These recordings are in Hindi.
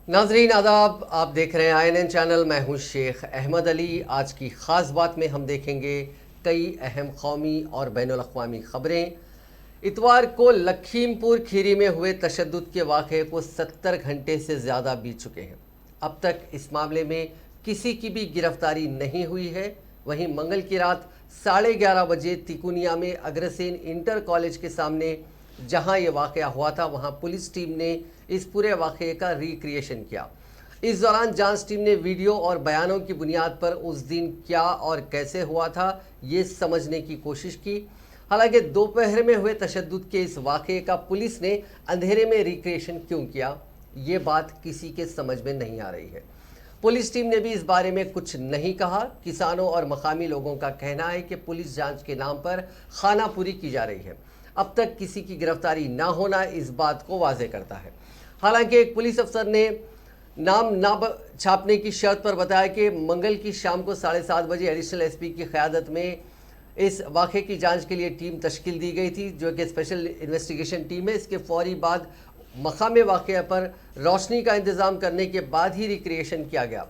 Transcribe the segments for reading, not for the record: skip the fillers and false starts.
नाजरीन आदाब, आप देख रहे हैं INN चैनल। मैं हूं शेख अहमद अली। आज की ख़ास बात में हम देखेंगे कई अहम कौमी और बैनुल-अक़वामी ख़बरें। इतवार को लखीमपुर खीरी में हुए तशद्दुद के वाक़े को 70 घंटे से ज़्यादा बीत चुके हैं। अब तक इस मामले में किसी की भी गिरफ्तारी नहीं हुई है। वहीं मंगल की रात 11:30 बजे तिकुनिया में अग्रसेन इंटर कॉलेज के सामने जहां ये वाक़या हुआ था, वहां पुलिस टीम ने इस पूरे वाक़े का रिक्रिएशन किया। इस दौरान जांच टीम ने वीडियो और बयानों की बुनियाद पर उस दिन क्या और कैसे हुआ था ये समझने की कोशिश की। हालांकि दोपहर में हुए तशद्दुद के इस वाक़े का पुलिस ने अंधेरे में रिक्रिएशन क्यों किया, ये बात किसी के समझ में नहीं आ रही है। पुलिस टीम ने भी इस बारे में कुछ नहीं कहा। किसानों और मकामी लोगों का कहना है कि पुलिस जांच के नाम पर खानापुरी की जा रही है। अब तक किसी की गिरफ्तारी ना होना इस बात को वाज़ेह करता है। हालांकि एक पुलिस अफसर ने नाम ना छापने की शर्त पर बताया कि मंगल की शाम को 7:30 बजे एडिशनल एसपी की क़यादत में इस वाक़े की जांच के लिए टीम तश्कील दी गई थी, जो कि स्पेशल इन्वेस्टिगेशन टीम है। इसके फौरी बाद मकाम वाक़या पर रोशनी का इंतज़ाम करने के बाद ही रिक्रिएशन किया गया।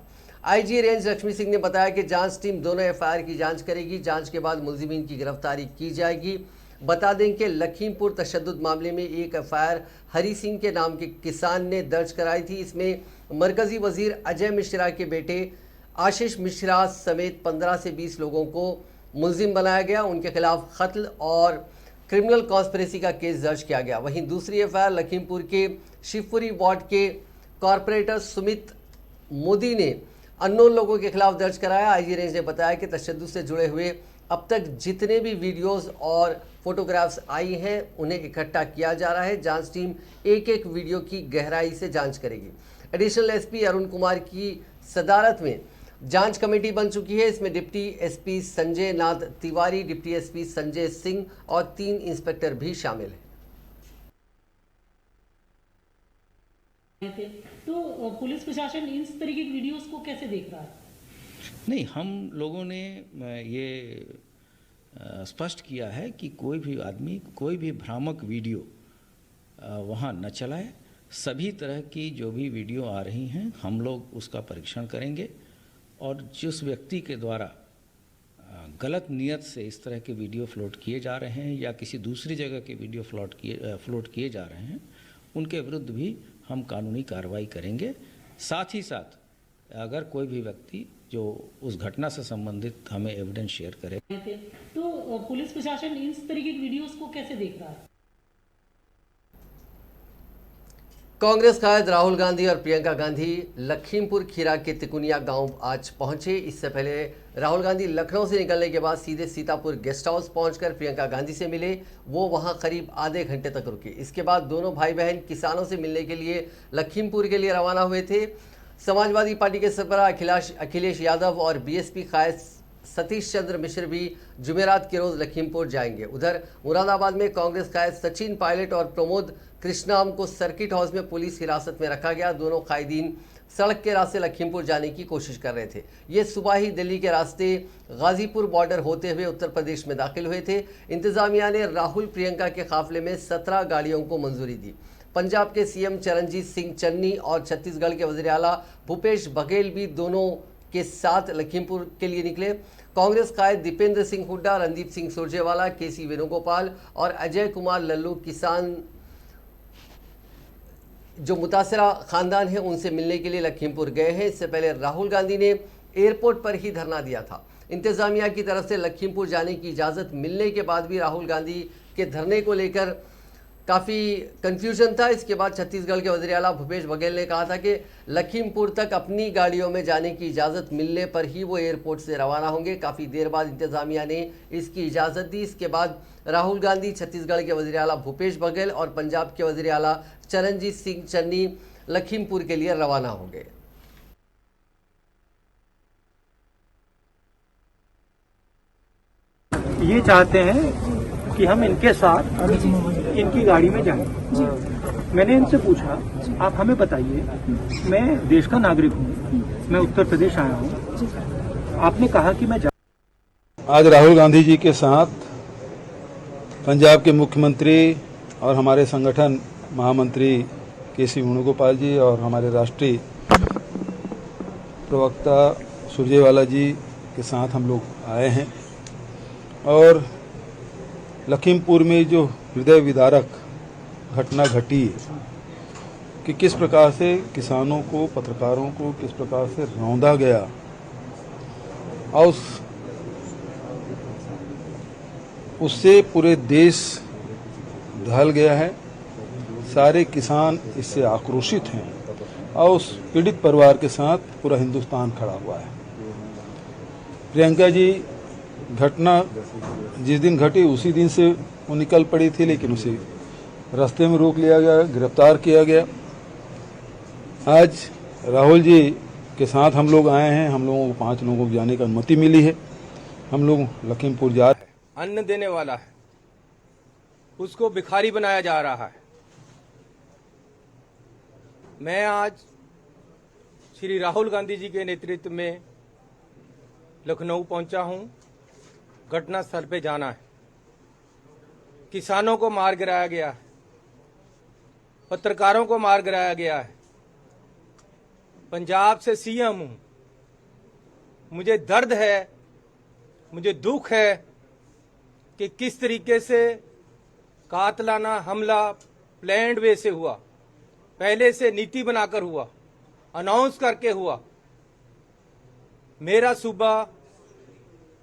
IG रेंज लक्ष्मी सिंह ने बताया कि जांच टीम दोनों FIR की जांच करेगी। जांच के बाद मुलजिमीन की गिरफ्तारी की जाएगी। बता दें कि लखीमपुर तशद्दुद मामले में एक FIR हरी सिंह के नाम के किसान ने दर्ज कराई थी। इसमें मरकज़ी वज़ीर अजय मिश्रा के बेटे आशीष मिश्रा समेत 15 से 20 लोगों को मुलजिम बनाया गया। उनके खिलाफ कत्ल और क्रिमिनल कॉन्स्पिरेसी का केस दर्ज किया गया। वहीं दूसरी FIR लखीमपुर के शिवपुरी वार्ड के कॉरपोरेटर सुमित मोदी ने अननोन लोगों के खिलाफ दर्ज कराया। IG रेंज ने बताया कि तशद्दुद से जुड़े हुए अब तक जितने भी वीडियोस और फोटोग्राफ्स आई हैं उन्हें इकट्ठा किया जा रहा है। जांच टीम एक एक वीडियो की गहराई से जांच करेगी। एडिशनल एसपी अरुण कुमार की सदारत में जांच कमेटी बन चुकी है। इसमें डिप्टी एसपी संजय नाथ तिवारी, डिप्टी एसपी संजय सिंह और 3 इंस्पेक्टर भी शामिल हैं। तो पुलिस प्रशासन इस तरीके की वीडियोस को कैसे देख रहा है? नहीं, हम लोगों ने ये स्पष्ट किया है कि कोई भी आदमी कोई भी भ्रामक वीडियो वहाँ न चलाए। सभी तरह की जो भी वीडियो आ रही हैं हम लोग उसका परीक्षण करेंगे और जिस व्यक्ति के द्वारा गलत नियत से इस तरह के वीडियो फ्लोट किए जा रहे हैं या किसी दूसरी जगह के वीडियो फ्लोट किए जा रहे हैं उनके विरुद्ध भी हम कानूनी कार्रवाई करेंगे। साथ ही साथ अगर कोई भी व्यक्ति जो उस घटना से संबंधित हमें एविडेंस शेयर करे। तो पुलिस प्रशासन इस तरीके की वीडियोस को कैसे देख रहा है? कांग्रेस कायद राहुल गांधी और प्रियंका गांधी लखीमपुर खीरा के तिकुनिया गांव आज पहुंचे। इससे पहले राहुल गांधी लखनऊ से निकलने के बाद सीधे सीतापुर गेस्ट हाउस पहुंचकर प्रियंका गांधी से मिले। वो वहां करीब आधे घंटे तक रुके। इसके बाद दोनों भाई बहन किसानों से मिलने के लिए लखीमपुर के लिए रवाना हुए थे। समाजवादी पार्टी के सरबराह अखिलेश यादव और BSP कायद सतीश चंद्र मिश्र भी जुमेरात के रोज़ लखीमपुर जाएंगे। उधर मुरादाबाद में कांग्रेस कायद सचिन पायलट और प्रमोद कृष्णाम को सर्किट हाउस में पुलिस हिरासत में रखा गया। दोनों कायदीन सड़क के रास्ते लखीमपुर जाने की कोशिश कर रहे थे। ये सुबह ही दिल्ली के रास्ते गाजीपुर बॉर्डर होते हुए उत्तर प्रदेश में दाखिल हुए थे। इंतजामिया ने राहुल प्रियंका के काफिले में 17 गाड़ियों को मंजूरी दी। पंजाब के CM चरणजीत सिंह चन्नी और छत्तीसगढ़ के वज़ीर आला भूपेश बघेल भी दोनों के साथ लखीमपुर के लिए निकले। कांग्रेस कायद दीपेंद्र सिंह हुड्डा, रणदीप सिंह सुरजेवाला, KC वेणुगोपाल और अजय कुमार लल्लू किसान जो मुतासरा खानदान है उनसे मिलने के लिए लखीमपुर गए हैं। इससे पहले राहुल गांधी ने एयरपोर्ट पर ही धरना दिया था। इंतजामिया की तरफ से लखीमपुर जाने की इजाज़त मिलने के बाद भी राहुल गांधी के धरने को लेकर काफ़ी कन्फ्यूजन था। इसके बाद छत्तीसगढ़ के वज़ीर आला भूपेश बघेल ने कहा था कि लखीमपुर तक अपनी गाड़ियों में जाने की इजाज़त मिलने पर ही वो एयरपोर्ट से रवाना होंगे। काफ़ी देर बाद इंतज़ामिया ने इसकी इजाज़त दी। इसके बाद राहुल गांधी, छत्तीसगढ़ के वज़ीर आला भूपेश बघेल और पंजाब के वज़ीर आला चरणजीत सिंह चन्नी लखीमपुर के लिए रवाना होंगे। ये चाहते हैं कि हम इनके साथ इनकी गाड़ी में जाएं। मैंने इनसे पूछा, आप हमें बताइए, मैं देश का नागरिक हूँ, मैं उत्तर प्रदेश आया हूँ, आपने कहा कि मैं आज राहुल गांधी जी के साथ पंजाब के मुख्यमंत्री और हमारे संगठन महामंत्री केसी वेणुगोपाल जी और हमारे राष्ट्रीय प्रवक्ता सुरजेवाला जी के साथ हम लोग आए हैं और लखीमपुर में जो हृदय विदारक घटना घटी कि किस प्रकार से किसानों को, पत्रकारों को किस प्रकार से रौंदा गया और उससे पूरे देश दहल गया है। सारे किसान इससे आक्रोशित हैं और उस पीड़ित परिवार के साथ पूरा हिंदुस्तान खड़ा हुआ है। प्रियंका जी, घटना जिस दिन घटी उसी दिन से वो निकल पड़ी थी, लेकिन उसे रास्ते में रोक लिया गया, गिरफ्तार किया गया। आज राहुल जी के साथ हम लोग आए हैं। हम लोगों को 5 लोगों को जाने की अनुमति मिली है। हम लोग लखीमपुर जा रहे हैं। अन्न देने वाला है, उसको भिखारी बनाया जा रहा है। मैं आज श्री राहुल गांधी जी के नेतृत्व में लखनऊ पहुंचा हूं। घटना स्थल पे जाना है। किसानों को मार गिराया गया है, पत्रकारों को मार गिराया गया है। पंजाब से सीएम हूं, मुझे दर्द है, मुझे दुख है कि किस तरीके से कातलाना हमला प्लान्ड वे से हुआ, पहले से नीति बनाकर हुआ, अनाउंस करके हुआ। मेरा सूबा,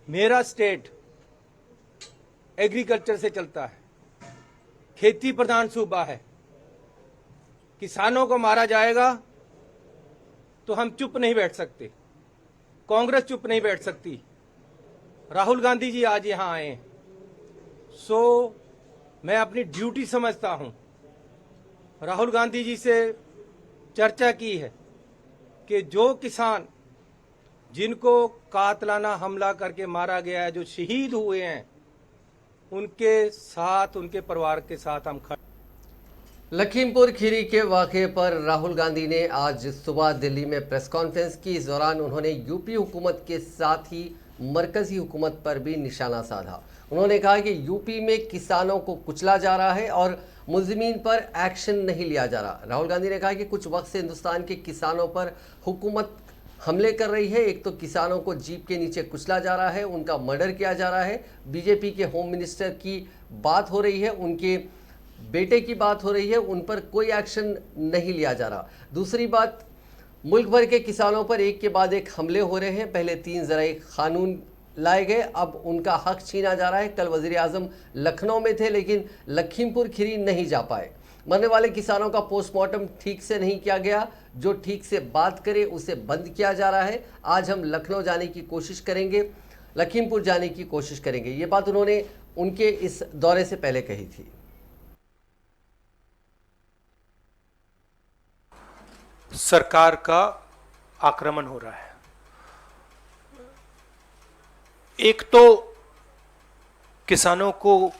मेरा स्टेट एग्रीकल्चर से चलता है, खेती प्रधान सूबा है। किसानों को मारा जाएगा तो हम चुप नहीं बैठ सकते, कांग्रेस चुप नहीं बैठ सकती। राहुल गांधी जी आज यहां आए, सो मैं अपनी ड्यूटी समझता हूं। राहुल गांधी जी से चर्चा की है कि जो किसान जिनको कातलाना हमला करके मारा गया है, जो शहीद हुए हैं, उनके साथ, उनके परिवार के साथ हम खड़े। लखीमपुर खीरी के वाक़े पर राहुल गांधी ने आज सुबह दिल्ली में प्रेस कॉन्फ्रेंस की। इस दौरान उन्होंने यूपी हुकूमत के साथ ही मरकजी हुकूमत पर भी निशाना साधा। उन्होंने कहा कि यूपी में किसानों को कुचला जा रहा है और मुल्जिमीन पर एक्शन नहीं लिया जा रहा। राहुल गांधी ने कहा कि कुछ वक्त से हिंदुस्तान के किसानों पर हुकूमत हमले कर रही है। एक तो किसानों को जीप के नीचे कुचला जा रहा है, उनका मर्डर किया जा रहा है। बीजेपी के होम मिनिस्टर की बात हो रही है, उनके बेटे की बात हो रही है, उन पर कोई एक्शन नहीं लिया जा रहा। दूसरी बात, मुल्क भर के किसानों पर एक के बाद एक हमले हो रहे हैं। पहले 3 ज़राई कानून लाए गए, अब उनका हक छीना जा रहा है। कल वज़ीर आज़म लखनऊ में थे लेकिन लखीमपुर खीरी नहीं जा पाए। मरने वाले किसानों का पोस्टमार्टम ठीक से नहीं किया गया। जो ठीक से बात करे उसे बंद किया जा रहा है। आज हम लखनऊ जाने की कोशिश करेंगे, लखीमपुर जाने की कोशिश करेंगे। ये बात उन्होंने उनके इस दौरे से पहले कही थी। सरकार का आक्रमण हो रहा है। एक तो किसानों को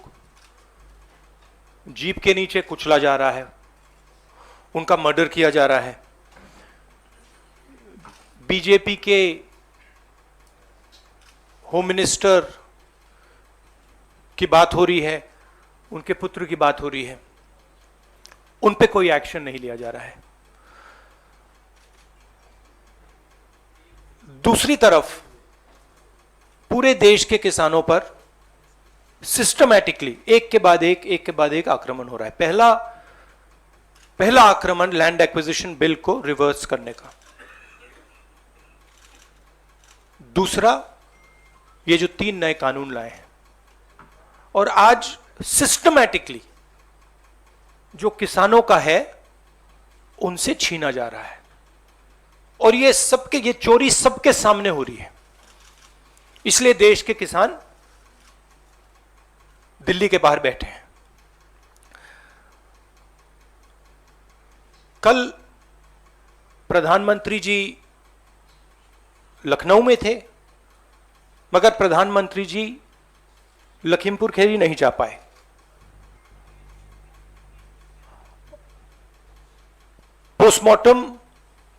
जीप के नीचे कुचला जा रहा है, उनका मर्डर किया जा रहा है। बीजेपी के होम मिनिस्टर की बात हो रही है, उनके पुत्र की बात हो रही है, उन पे कोई एक्शन नहीं लिया जा रहा है। दूसरी तरफ पूरे देश के किसानों पर सिस्टमैटिकली एक के बाद एक आक्रमण हो रहा है। पहला आक्रमण लैंड एक्विजिशन बिल को रिवर्स करने का। दूसरा, ये जो 3 नए कानून लाए हैं, और आज सिस्टमैटिकली जो किसानों का है उनसे छीना जा रहा है। और ये चोरी सबके सामने हो रही है। इसलिए देश के किसान दिल्ली के बाहर बैठे हैं। कल प्रधानमंत्री जी लखनऊ में थे, मगर प्रधानमंत्री जी लखीमपुर खीरी नहीं जा पाए। पोस्टमार्टम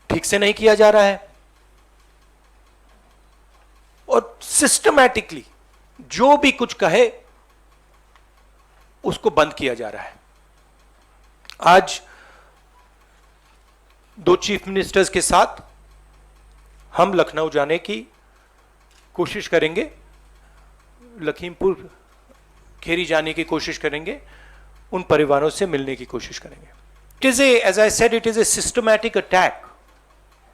ठीक से नहीं किया जा रहा है और सिस्टमैटिकली जो भी कुछ कहे उसको बंद किया जा रहा है। आज 2 चीफ मिनिस्टर्स के साथ हम लखनऊ जाने की कोशिश करेंगे, लखीमपुर खेरी जाने की कोशिश करेंगे, उन परिवारों से मिलने की कोशिश करेंगे. It is a, as I said, it is a systematic attack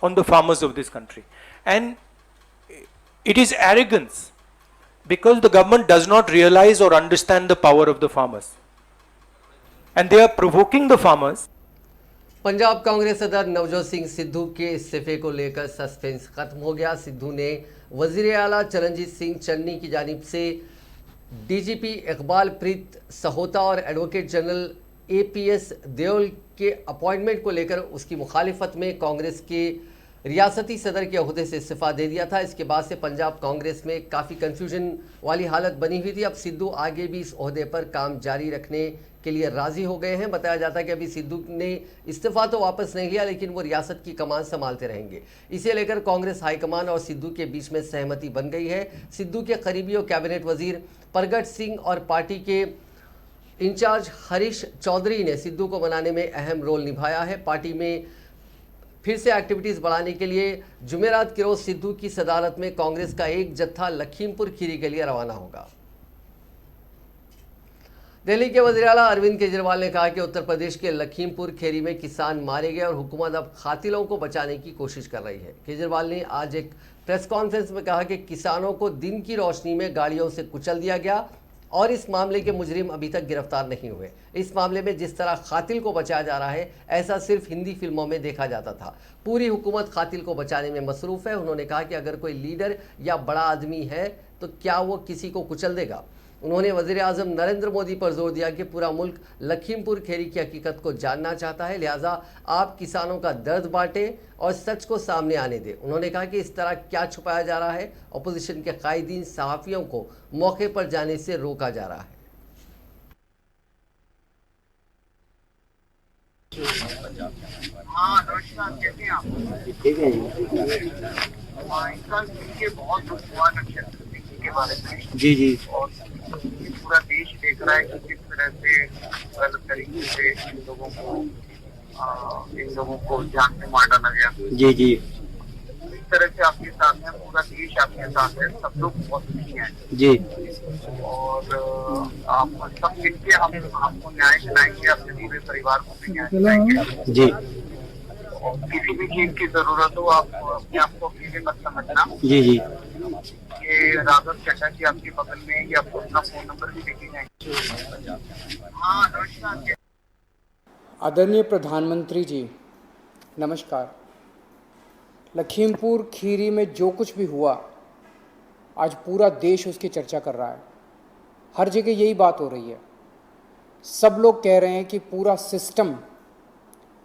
on the farmers of this country, and it is arrogance because the government does not realize or understand the power of the farmers, and they are provoking the farmers. Punjab Congress सदर नवजोत सिंह सिद्धू के इस्तीफे को लेकर सस्पेंस खत्म हो गया. सिद्धू ने वजीर आला चरणजीत सिंह चन्नी की जानिब से डीजीपी इकबाल प्रीत सहोता और एडवोकेट जनरल एपीएस देओल के अपॉइंटमेंट को लेकर उसकी मुखालिफत में कांग्रेस के रियासती सदर के अहदे से इस्तीफा दे दिया था. इसके बाद से पंजाब कांग्रेस में काफ़ी कन्फ्यूजन वाली हालत बनी हुई थी. अब सिद्धू आगे भी इस ओहदे पर काम जारी रखने के लिए राजी हो गए हैं. बताया जाता है कि अभी सिद्धू ने इस्तीफा तो वापस नहीं लिया, लेकिन वो रियासत की कमान संभालते रहेंगे. इसे लेकर कांग्रेस हाईकमान और सिद्धू के बीच में सहमति बन गई है. सिद्धू के करीबी और कैबिनेट वजीर परगट सिंह और पार्टी के इंचार्ज हरीश चौधरी ने सिद्धू को मनाने में अहम रोल निभाया है. पार्टी में फिर से एक्टिविटीज़ बढ़ाने के लिए जुमेरात के रोज सिद्धू की सदारत में कांग्रेस का एक जत्था लखीमपुर खीरी के लिए रवाना होगा. दिल्ली के वज़ीर आला अरविंद केजरीवाल ने कहा कि उत्तर प्रदेश के लखीमपुर खेरी में किसान मारे गए और हुकूमत अब कातिलों को बचाने की कोशिश कर रही है. केजरीवाल ने आज एक प्रेस कॉन्फ्रेंस में कहा कि किसानों को दिन की रोशनी में गाड़ियों से कुचल दिया गया और इस मामले के मुजरिम अभी तक गिरफ्तार नहीं हुए. इस मामले में जिस तरह कातिल को बचाया जा रहा है, ऐसा सिर्फ हिंदी फिल्मों में देखा जाता था. पूरी हुकूमत कातिल को बचाने में मसरूफ़ है. उन्होंने कहा कि अगर कोई लीडर या बड़ा आदमी है तो क्या वो किसी को कुचल देगा. उन्होंने वज़ीर आज़म नरेंद्र मोदी पर जोर दिया कि पूरा मुल्क लखीमपुर खेरी की हकीकत को जानना चाहता है, लिहाजा आप किसानों का दर्द बांटें और सच को सामने आने दें. उन्होंने कहा कि इस तरह क्या छुपाया जा रहा है. अपोजिशन के कायदीन सहाफ़ियों को मौके पर जाने से रोका जा रहा है. हाँ नमस्कार, कैसे हैं आप? ठीक है इनका सुनके बहुत दुख हुआ नक्षत्र सिंह के बारे में. जी और पूरा देश देख रहा है कि किस तरह से गलत तरीके से इन लोगों को जान से मार डाला गया. जी इस तरह से आपके साथ है, पूरा देश आपके साथ है, सब लोग बहुत दुखी हैं. जी और आप सब मिलके हम आपको न्याय दिलाएंगे, अपने पूरे परिवार को भी न्याय दिलाएंगे. जी किसी भी चीज की जरूरत हो आप अपने आप को अकेले मत समझना. जी ये राघव चड्डा जी आपके बगल में, ये आपको अपना फोन नंबर भी देखे जाएंगे. हाँ नमस्कार. आदरणीय प्रधानमंत्री जी नमस्कार. लखीमपुर खीरी में जो कुछ भी हुआ आज पूरा देश उसकी चर्चा कर रहा है. हर जगह यही बात हो रही है. सब लोग कह रहे हैं कि पूरा सिस्टम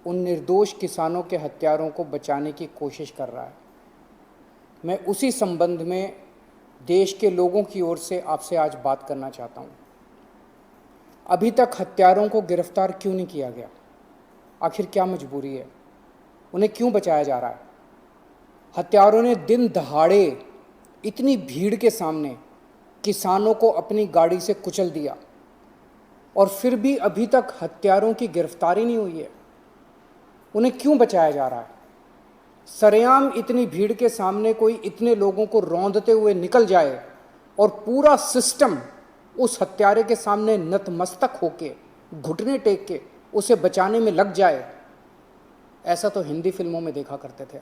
उन निर्दोष किसानों के हत्यारों को बचाने की कोशिश कर रहा है. मैं उसी संबंध में देश के लोगों की ओर से आपसे आज बात करना चाहता हूँ. अभी तक हत्यारों को गिरफ्तार क्यों नहीं किया गया? आखिर क्या मजबूरी है? उन्हें क्यों बचाया जा रहा है? हत्यारों ने दिन दहाड़े इतनी भीड़ के सामने किसानों को अपनी गाड़ी से कुचल दिया और फिर भी अभी तक हत्यारों की गिरफ्तारी नहीं हुई है. उन्हें क्यों बचाया जा रहा है? सरेआम इतनी भीड़ के सामने कोई इतने लोगों को रौंदते हुए निकल जाए और पूरा सिस्टम उस हत्यारे के सामने नतमस्तक होके घुटने टेक के उसे बचाने में लग जाए, ऐसा तो हिंदी फिल्मों में देखा करते थे.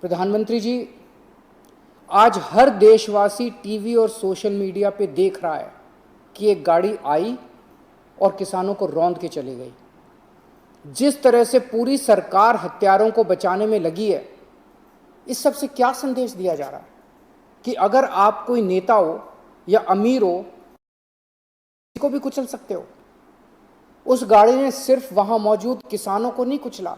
प्रधानमंत्री जी, आज हर देशवासी टीवी और सोशल मीडिया पे देख रहा है कि एक गाड़ी आई और किसानों को रौंद के चली गई. जिस तरह से पूरी सरकार हत्यारों को बचाने में लगी है, इस सब से क्या संदेश दिया जा रहा है कि अगर आप कोई नेता हो या अमीर हो, किसी को भी कुचल सकते हो. उस गाड़ी ने सिर्फ वहां मौजूद किसानों को नहीं कुचला,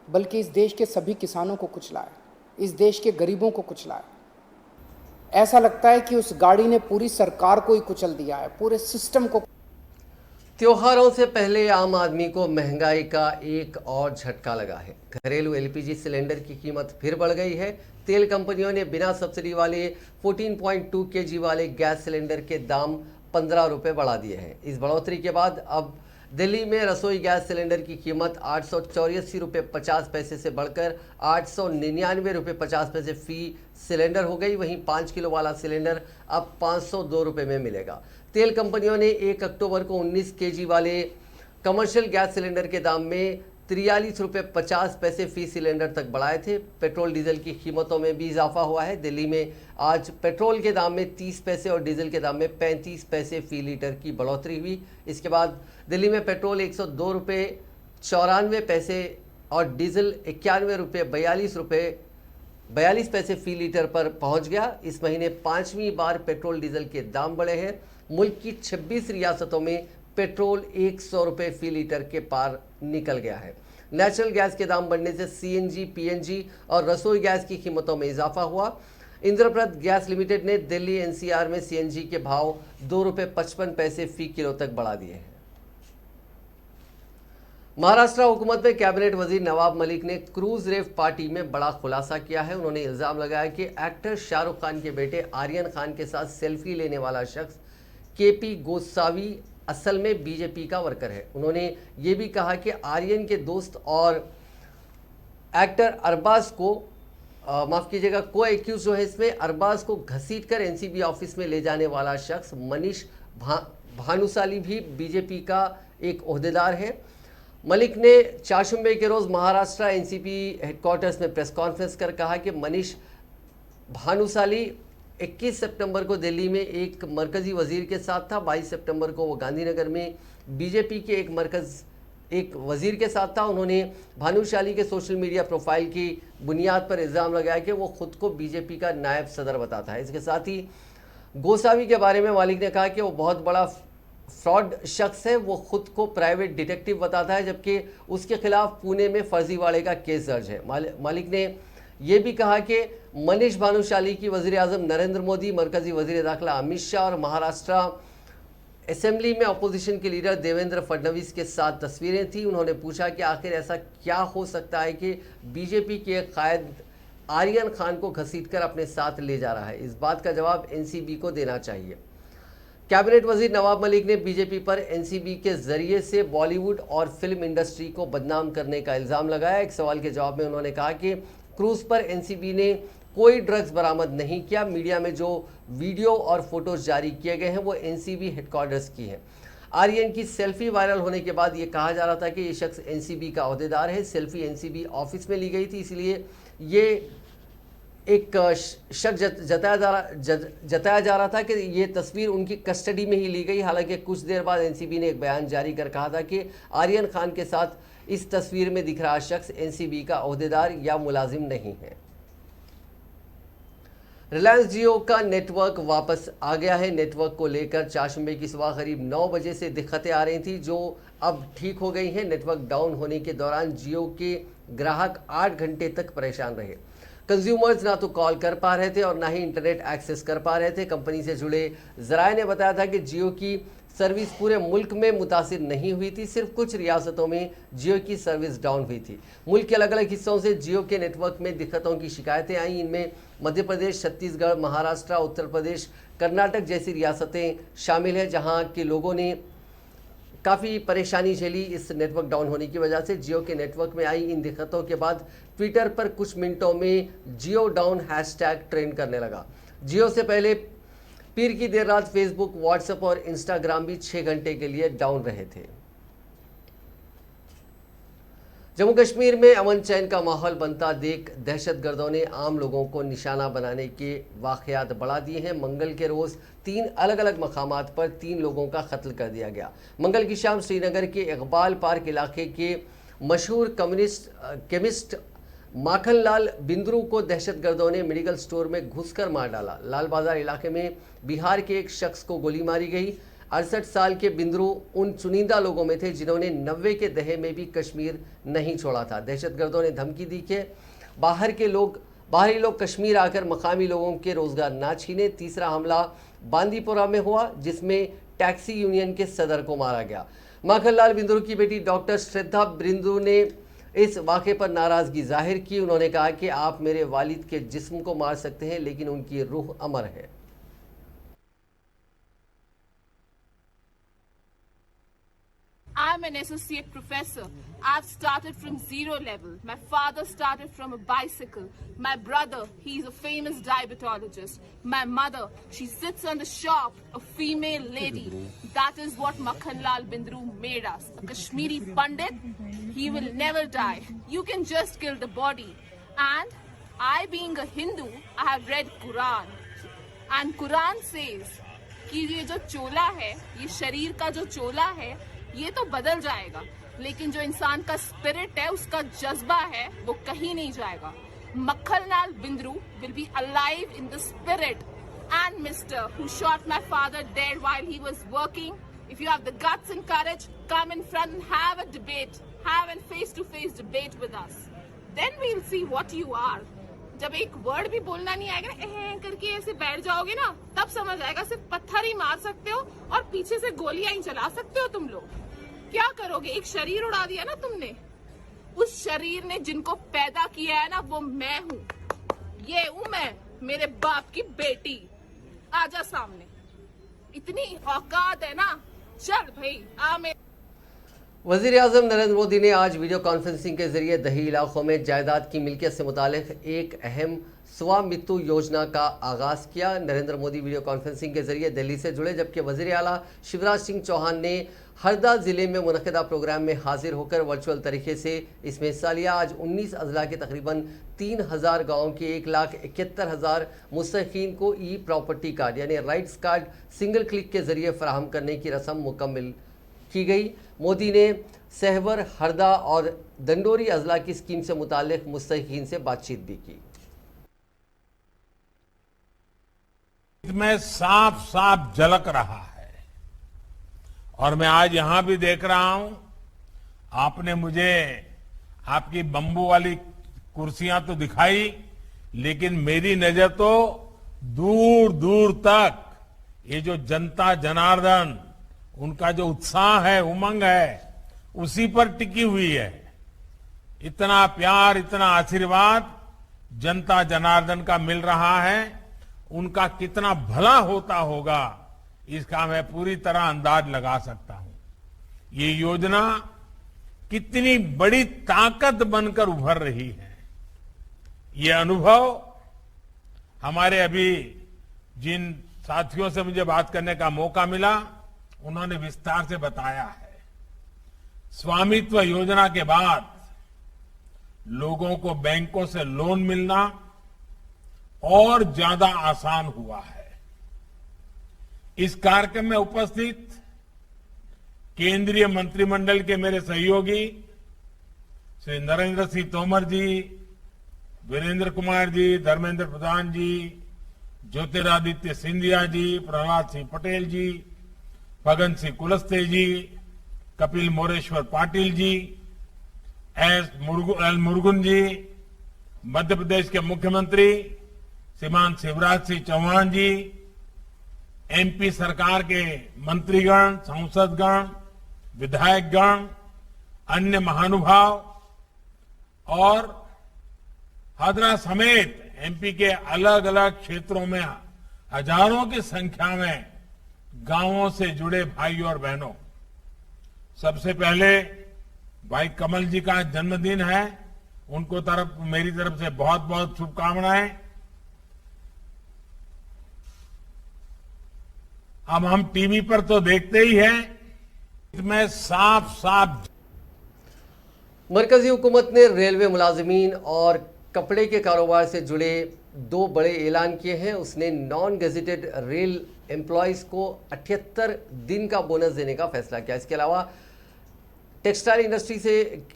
बल्कि इस देश के सभी किसानों को कुचला है, इस देश के गरीबों को कुचला है. ऐसा लगता है कि उस गाड़ी ने पूरी सरकार को ही कुचल दिया है, पूरे सिस्टम को. त्योहारों से पहले आम आदमी को महंगाई का एक और झटका लगा है. घरेलू एलपीजी सिलेंडर की कीमत फिर बढ़ गई है. तेल कंपनियों ने बिना सब्सिडी वाले 14.2 केजी वाले गैस सिलेंडर के दाम 15 रुपये बढ़ा दिए हैं. इस बढ़ोतरी के बाद अब दिल्ली में रसोई गैस सिलेंडर की कीमत 884 रुपये 50 पैसे से बढ़कर 899 रुपये 50 पैसे फी सिलेंडर हो गई। वहीं 5 किलो वाला सिलेंडर अब 502 रुपये में मिलेगा। तेल कंपनियों ने 1 अक्टूबर को 19 केजी वाले कमर्शियल गैस सिलेंडर के दाम में 43 रुपये 50 पैसे फी सिलेंडर तक बढ़ाए थे। पेट्रोल डीजल की कीमतों में भी इजाफा हुआ है। दिल्ली में आज पेट्रोल के दाम में 30 पैसे और डीजल के दाम में 35 पैसे फी लीटर की बढ़ोतरी हुई। इसके बाद दिल्ली में पेट्रोल 102 रुपये 94 पैसे और डीजल 91 रुपये 42 पैसे फी लीटर पर पहुंच गया। इस महीने 5वीं बार पेट्रोल डीजल के दाम बढ़े हैं। मुल्क की 26 रियासतों में पेट्रोल 100 रुपये फी लीटर के पार निकल गया है। नेचुरल गैस के दाम बढ़ने से सीएनजी, पीएनजी और रसोई गैस की कीमतों में इजाफा हुआ। इंद्रप्रस्थ गैस लिमिटेड ने दिल्ली एनसीआर में सीएनजी के भाव 2 रुपये 55 पैसे फी किलो तक बढ़ा दिए हैं। महाराष्ट्र हुकूमत में कैबिनेट वजीर नवाब मलिक ने क्रूज रेव पार्टी में बड़ा खुलासा किया है। उन्होंने इल्जाम लगाया कि एक्टर शाहरुख खान के बेटे आर्यन खान के साथ सेल्फी लेने वाला शख्स केपी गोस्वामी असल में बीजेपी का वर्कर है। उन्होंने ये भी कहा कि आर्यन के दोस्त और एक्टर अरबाज को माफ़ कीजिएगा को एक्यूज जो है इसमें अरबाज को घसीटकर एनसीबी ऑफिस में ले जाने वाला शख्स मनीष भानुशाली भी बीजेपी का एक ओहदेदार है। मलिक ने चाशुम्बे के रोज़ महाराष्ट्र एनसीबी हेडक्वार्टर्स में प्रेस कॉन्फ्रेंस कर कहा कि मनीष भानुशाली 21 सितंबर को दिल्ली में एक मरकजी वजीर के साथ था। 22 सितंबर को वो गांधीनगर में बीजेपी के एक वजीर के साथ था। उन्होंने भानुशाली के सोशल मीडिया प्रोफाइल की बुनियाद पर इल्ज़ाम लगाया कि वो खुद को बीजेपी का नायब सदर बताता है। इसके साथ ही गोसावी के बारे में मालिक ने कहा कि वो बहुत बड़ा फ्रॉड शख्स है। वो खुद को प्राइवेट डिटेक्टिव बताता है, जबकि उसके खिलाफ पुणे में फर्जीवाड़े का केस दर्ज है। मालिक ने ये भी कहा कि मनीष भानुशाली की वज़ीर आज़म नरेंद्र मोदी, मरकजी वज़ीर दाखिला अमित शाह और महाराष्ट्र असेंबली में अपोजिशन के लीडर देवेंद्र फडणवीस के साथ तस्वीरें थी। उन्होंने पूछा कि आखिर ऐसा क्या हो सकता है कि बीजेपी के एक कायद आर्यन खान को घसीटकर अपने साथ ले जा रहा है। इस बात का जवाब एनसीबी को देना चाहिए। कैबिनेट वजीर नवाब मलिक ने बीजेपी पर एनसीबी के जरिए से बॉलीवुड और फिल्म इंडस्ट्री को बदनाम करने का इल्ज़ाम लगाया। एक सवाल के जवाब में उन्होंने कहा कि क्रूज पर एनसीबी ने कोई ड्रग्स बरामद नहीं किया। मीडिया में जो वीडियो और फोटोज जारी किए गए हैं वो एनसीबी हेडक्वार्टर्स की हैं। आर्यन की सेल्फी वायरल होने के बाद ये कहा जा रहा था कि ये शख्स एनसीबी का ओहदेदार है। सेल्फी एनसीबी ऑफिस में ली गई थी, इसलिए ये एक शक जताया जा रहा था कि ये तस्वीर उनकी कस्टडी में ही ली गई। हालांकि कुछ देर बाद एनसीबी ने एक बयान जारी कर कहा था कि आर्यन खान के साथ इस तस्वीर में दिख रहा शख्स एनसीबी का ओहदेदार या मुलाजिम नहीं है। रिलायंस जियो का नेटवर्क वापस आ गया है। नेटवर्क को लेकर चाशुम्बे की सुबह करीब 9 बजे से दिक्कतें आ रही थी, जो अब ठीक हो गई हैं। नेटवर्क डाउन होने के दौरान जियो के ग्राहक 8 घंटे तक परेशान रहे। कंज्यूमर्स ना तो कॉल कर पा रहे थे और ना ही इंटरनेट एक्सेस कर पा रहे थे। कंपनी से जुड़े जराये ने बताया था कि जियो की सर्विस पूरे मुल्क में मुतासिर नहीं हुई थी, सिर्फ कुछ रियासतों में जियो की सर्विस डाउन हुई थी। मुल्क के अलग अलग हिस्सों से जियो के नेटवर्क में दिक्कतों की शिकायतें आई। इनमें मध्य प्रदेश, छत्तीसगढ़, महाराष्ट्र, उत्तर प्रदेश, कर्नाटक जैसी रियासतें शामिल हैं, जहां के लोगों ने काफ़ी परेशानी झेली इस नेटवर्क डाउन होने की वजह से। जियो के नेटवर्क में आई इन दिक्कतों के बाद ट्विटर पर कुछ मिनटों में जियो डाउन हैशटैग ट्रेंड करने लगा। जियो से पहले पीर की देर रात फेसबुक, व्हाट्सएप और इंस्टाग्राम भी 6 घंटे के लिए डाउन रहे थे। जम्मू कश्मीर में अमन चैन का माहौल बनता देख दहशतगर्दों ने आम लोगों को निशाना बनाने के वाक़यात बढ़ा दिए हैं। मंगल के रोज़ 3 अलग अलग मकामात पर 3 लोगों का कत्ल कर दिया गया। मंगल की शाम श्रीनगर के इकबाल पार्क इलाके के मशहूर केमिस्ट माखनलाल बिंद्रू को दहशतगर्दों ने मेडिकल स्टोर में घुसकर मार डाला। लाल बाजार इलाके में बिहार के एक शख्स को गोली मारी गई। 68 साल के बिंद्रू उन चुनिंदा लोगों में थे जिन्होंने 90 के दहे में भी कश्मीर नहीं छोड़ा था। दहशतगर्दों ने धमकी दी कि बाहरी लोग कश्मीर आकर मकामी लोगों के रोजगार ना छीने। तीसरा हमला बांदीपोरा में हुआ, जिसमें टैक्सी यूनियन के सदर को मारा गया। माखनलाल बिंद्रू की बेटी डॉक्टर श्रद्धा बिंद्रू ने इस वाक़े पर नाराज़गी जाहिर की। उन्होंने कहा कि आप मेरे वालिद के जिस्म को मार सकते हैं, लेकिन उनकी रूह अमर है। I'm an associate professor. I've started from zero level. My father started from a bicycle. My brother, he's a famous diabetologist. My mother, she sits on the shop, a female lady. That is what Makhanlal Bindru made us. A Kashmiri Pandit, he will never die. You can just kill the body. And I, being a Hindu, I have read Quran. And Quran says कि ये जो चोला है, ये शरीर का जो चोला है, ये तो बदल जाएगा, लेकिन जो इंसान का स्पिरिट है, उसका जज्बा है, वो कहीं नहीं जाएगा. Makhanlal Bindru will be alive in the spirit. And Mr. who shot my father dead while he was working, if you have the guts and courage, come in front and have a debate, have a face-to-face debate with us. Then we'll see what you are. जब एक वर्ड भी बोलना नहीं आएगा ना, करके ऐसे बैठ जाओगे ना, तब समझ आएगा सिर्फ पत्थर ही मार सकते हो और पीछे से गोलियां ही चला सकते हो तुम लोग. क्या करोगे? एक शरीर उड़ा दिया ना तुमने. उस शरीर ने जिनको पैदा किया है ना, वो मैं हूँ. ये हूँ मैं, मेरे बाप की बेटी. आजा सामने. इतनी औकात है ना, चल भाई आ मेरे. वज़ीर आज़म नरेंद्र मोदी ने आज वीडियो कॉन्फ्रेंसिंग के जरिए दही इलाकों में जायदाद की मिल्कियत से मुतालिक एक अहम स्वामित्व योजना का आगाज़ किया. नरेंद्र मोदी वीडियो कॉन्फ्रेंसिंग के जरिए दिल्ली से जुड़े, जबकि वज़ीर आला शिवराज सिंह चौहान ने हरदा ज़िले में मुनक़िदा प्रोग्राम में हाजिर होकर वर्चुअल तरीके से इसमें हिस्सा लिया. आज 19 अजला के तकरीबन 3000 गाँव के 1,71,000 मुस्तहिक़ीन को ई प्रॉपर्टी कार्ड यानी राइट्स कार्ड सिंगल क्लिक के जरिए फराहम करने की रस्म मुकम्मल की गई. मोदी ने सहवर, हरदा और दंडोरी अजला की स्कीम से मुतालिक मुस्तहिक़ीन से बातचीत भी की. इसमें साफ साफ झलक रहा है और मैं आज यहां भी देख रहा हूं. आपने मुझे आपकी बंबू वाली कुर्सियां तो दिखाई, लेकिन मेरी नजर तो दूर दूर तक ये जो जनता जनार्दन, उनका जो उत्साह है, उमंग है, उसी पर टिकी हुई है. इतना प्यार, इतना आशीर्वाद जनता जनार्दन का मिल रहा है. उनका कितना भला होता होगा, इसका मैं पूरी तरह अंदाज लगा सकता हूं. ये योजना कितनी बड़ी ताकत बनकर उभर रही है, ये अनुभव हमारे अभी जिन साथियों से मुझे बात करने का मौका मिला, उन्होंने विस्तार से बताया है. स्वामित्व योजना के बाद लोगों को बैंकों से लोन मिलना और ज्यादा आसान हुआ है. इस कार्यक्रम में उपस्थित केंद्रीय मंत्रिमंडल के मेरे सहयोगी श्री नरेंद्र सिंह तोमर जी, वीरेंद्र कुमार जी, धर्मेंद्र प्रधान जी, ज्योतिरादित्य सिंधिया जी, प्रहलाद सिंह पटेल जी, फगन सिंह कुलस्ते जी, कपिल मोरेश्वर पाटिल जी, एल मुरुगन जी, मध्य प्रदेश के मुख्यमंत्री श्रीमान शिवराज सिंह चौहान जी, एमपी सरकार के मंत्रीगण, सांसदगण, विधायकगण, अन्य महानुभाव और हदरा समेत एमपी के अलग अलग क्षेत्रों में हजारों की संख्या में गांवों से जुड़े भाई और बहनों, सबसे पहले भाई कमल जी का जन्मदिन है. उनको मेरी तरफ से बहुत बहुत शुभकामनाएं. अब हम टीवी पर तो देखते ही हैं, इसमें साफ साफ. मरकजी हुकूमत ने रेलवे मुलाजिमीन और कपड़े के कारोबार से जुड़े 2 बड़े ऐलान किए हैं. उसने नॉन गेजेटेड रेल एम्प्लॉयज़ को 78 दिन का बोनस देने का फैसला किया. इसके अलावा टेक्सटाइल इंडस्ट्री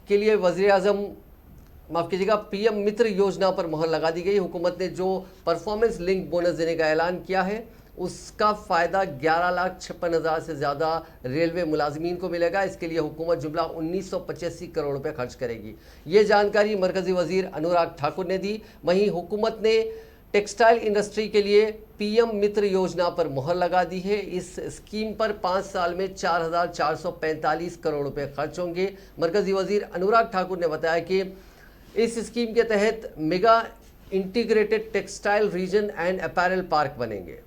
के लिए वज़ीर आज़म माफ़ कीजिएगा पीएम मित्र योजना पर मोहर लगा दी गई. हुकूमत ने जो परफॉर्मेंस लिंक बोनस देने का ऐलान किया है, उसका फ़ायदा 11,56,000 से ज़्यादा रेलवे मुलाजिमीन को मिलेगा. इसके लिए हुकूमत जुमला 1985 करोड़ रुपए खर्च करेगी. ये जानकारी मरकजी वज़ीर अनुराग ठाकुर ने दी. वहीं हुकूमत ने टेक्सटाइल इंडस्ट्री के लिए पीएम मित्र योजना पर मोहर लगा दी है. इस स्कीम पर 5 साल में 4,445 करोड़ रुपए खर्च होंगे. मरकजी वज़ीर अनुराग ठाकुर ने बताया कि इस स्कीम के तहत mega integrated textile reason and apparel park बनेंगे.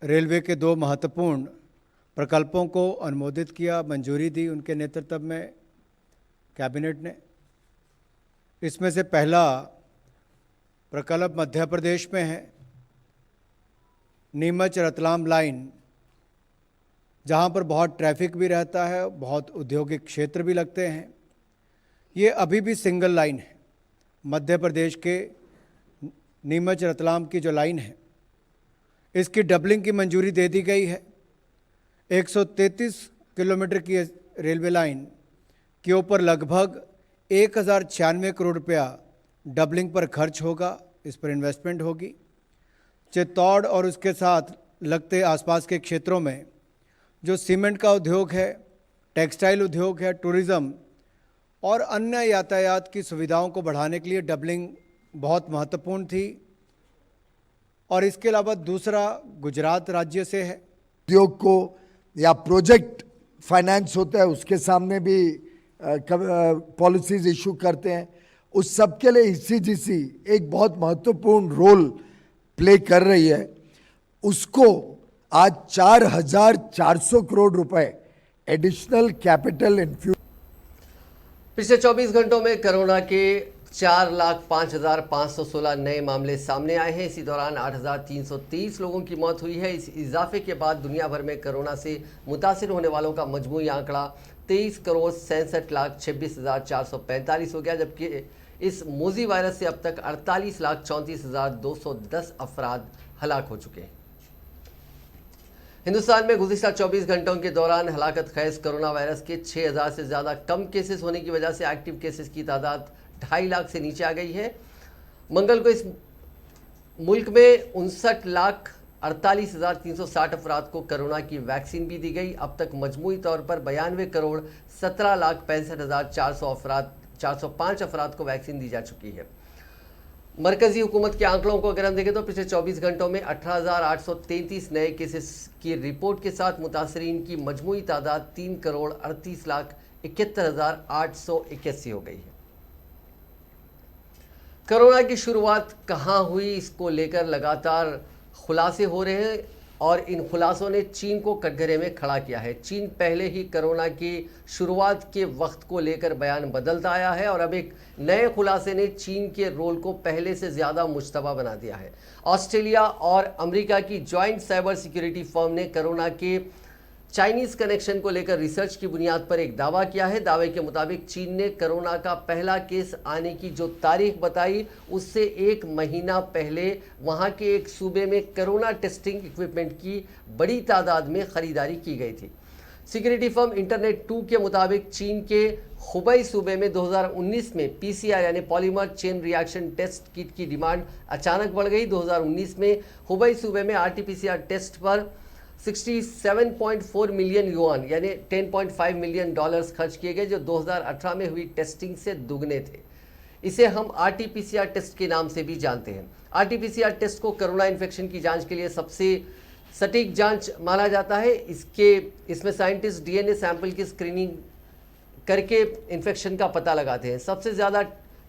रेलवे के 2 महत्वपूर्ण प्रकल्पों को अनुमोदित किया, मंजूरी दी उनके नेतृत्व में कैबिनेट ने। इसमें से पहला प्रकल्प मध्य प्रदेश में है, नीमच रतलाम लाइन, जहाँ पर बहुत ट्रैफिक भी रहता है, बहुत औद्योगिक क्षेत्र भी लगते हैं। ये अभी भी सिंगल लाइन है। मध्य प्रदेश के नीमच रतलाम की जो लाइन है, इसकी डबलिंग की मंजूरी दे दी गई है। 133 किलोमीटर की रेलवे लाइन के ऊपर लगभग 1096 करोड़ रुपया डबलिंग पर खर्च होगा, इस पर इन्वेस्टमेंट होगी। चित्तौड़ और उसके साथ लगते आसपास के क्षेत्रों में जो सीमेंट का उद्योग है, टेक्सटाइल उद्योग है, टूरिज़्म और अन्य यातायात की सुविधाओं को बढ़ाने के लिए डबलिंग बहुत महत्वपूर्ण थी। और इसके अलावा दूसरा गुजरात राज्य से है। उद्योग को या प्रोजेक्ट फाइनेंस होता है, उसके सामने भी पॉलिसीज इशू करते हैं। उस सब के लिए ईसीजीसी एक बहुत महत्वपूर्ण रोल प्ले कर रही है। उसको आज 4,400 करोड़ रुपए एडिशनल कैपिटल इन्फ्यूज। पिछले 24 घंटों में कोरोना के 4,05,516 नए मामले सामने आए हैं। इसी दौरान 8,323 लोगों की मौत हुई है। इस इजाफे के बाद दुनिया भर में कोरोना से मुतासिर होने वालों का मजमूई आंकड़ा 23,67,26,445 हो गया, जबकि इस मोजी वायरस से अब तक 48,34,210 अफराद हलाक हो चुके हैं। हिंदुस्तान में गुज़िश्ता 24 घंटों के दौरान हलाकत खैज कोरोना वायरस के 6,000 से ज़्यादा कम केसेस होने की वजह से एक्टिव केसेस की तादाद 2.5 लाख से नीचे आ गई है। मंगल को इस मुल्क में 59,48,360 अफराद को कोरोना की वैक्सीन भी दी गई। अब तक मजमूई तौर पर 92,17,65,405 अफराद को वैक्सीन दी जा चुकी है। मरकजी हुकूमत के आंकड़ों को अगर हम देखें तो पिछले 24 घंटों में 18,833 नए केसेस की रिपोर्ट के साथ मुतासरीन की मजमूई तादाद 3,38,71,881 हो गई है। कोरोना की शुरुआत कहाँ हुई, इसको लेकर लगातार खुलासे हो रहे हैं और इन खुलासों ने चीन को कटघरे में खड़ा किया है। चीन पहले ही कोरोना की शुरुआत के वक्त को लेकर बयान बदलता आया है और अब एक नए खुलासे ने चीन के रोल को पहले से ज़्यादा मुश्तबा बना दिया है। ऑस्ट्रेलिया और अमेरिका की जॉइंट साइबर सिक्योरिटी फर्म ने कोरोना के चाइनीज़ कनेक्शन को लेकर रिसर्च की बुनियाद पर एक दावा किया है। दावे के मुताबिक चीन ने कोरोना का पहला केस आने की जो तारीख बताई, उससे 1 महीना पहले वहां के एक सूबे में कोरोना टेस्टिंग इक्विपमेंट की बड़ी तादाद में खरीदारी की गई थी। सिक्योरिटी फर्म इंटरनेट 2 के मुताबिक चीन के हुबई सूबे में 2019 में PCR यानी polymer chain reaction test kit की डिमांड अचानक बढ़ गई। 2019 में हुबई सूबे में RT-PCR टेस्ट पर 67.4 मिलियन युआन यानी $10.5 मिलियन खर्च किए गए, जो 2018 में हुई टेस्टिंग से दुगने थे। इसे हम RT-PCR टेस्ट के नाम से भी जानते हैं। RT-PCR टेस्ट को कोरोना इन्फेक्शन की जांच के लिए सबसे सटीक जांच माना जाता है। इसमें साइंटिस्ट DNA सैंपल की स्क्रीनिंग करके इन्फेक्शन का पता लगाते हैं। सबसे ज़्यादा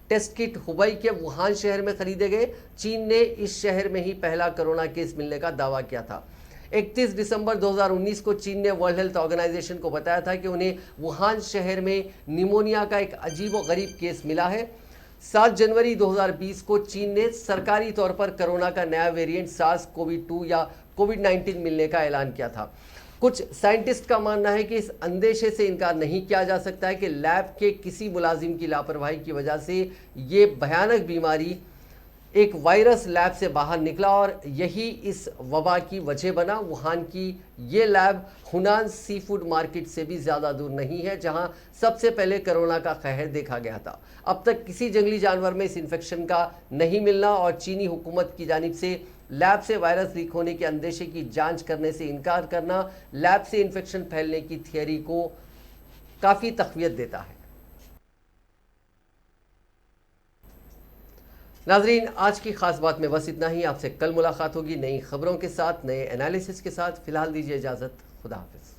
टेस्ट किट हुबई के वुहान शहर में खरीदे गए। चीन ने इस शहर में ही पहला कोरोना केस मिलने का दावा किया था। 31 दिसंबर 2019 को चीन ने वर्ल्ड हेल्थ ऑर्गेनाइजेशन को बताया था कि उन्हें वुहान शहर में निमोनिया का एक अजीब व गरीब केस मिला है। 7 जनवरी 2020 को चीन ने सरकारी तौर पर कोरोना का नया वेरिएंट SARS-CoV-2 या कोविड-19 मिलने का ऐलान किया था। कुछ साइंटिस्ट का मानना है कि इस अंदेशे से इनकार नहीं किया जा सकता है कि लैब के किसी मुलाजिम की लापरवाही की वजह से ये भयानक बीमारी एक वायरस लैब से बाहर निकला और यही इस वबा की वजह बना। वुहान की ये लैब हुनान सी फूड मार्केट से भी ज़्यादा दूर नहीं है, जहां सबसे पहले कोरोना का कहर देखा गया था। अब तक किसी जंगली जानवर में इस इन्फेक्शन का नहीं मिलना और चीनी हुकूमत की जानिब से लैब से वायरस लीक होने के अंदेशे की जांच करने से इनकार करना लैब से इन्फेक्शन फैलने की थियरी को काफ़ी तक़वियत देता है। नाजरीन, आज की खास बात में बस इतना ही। आपसे कल मुलाकात होगी नई खबरों के साथ, नए एनालिसिस के साथ। फिलहाल दीजिए इजाज़त। खुदा हाफिज़।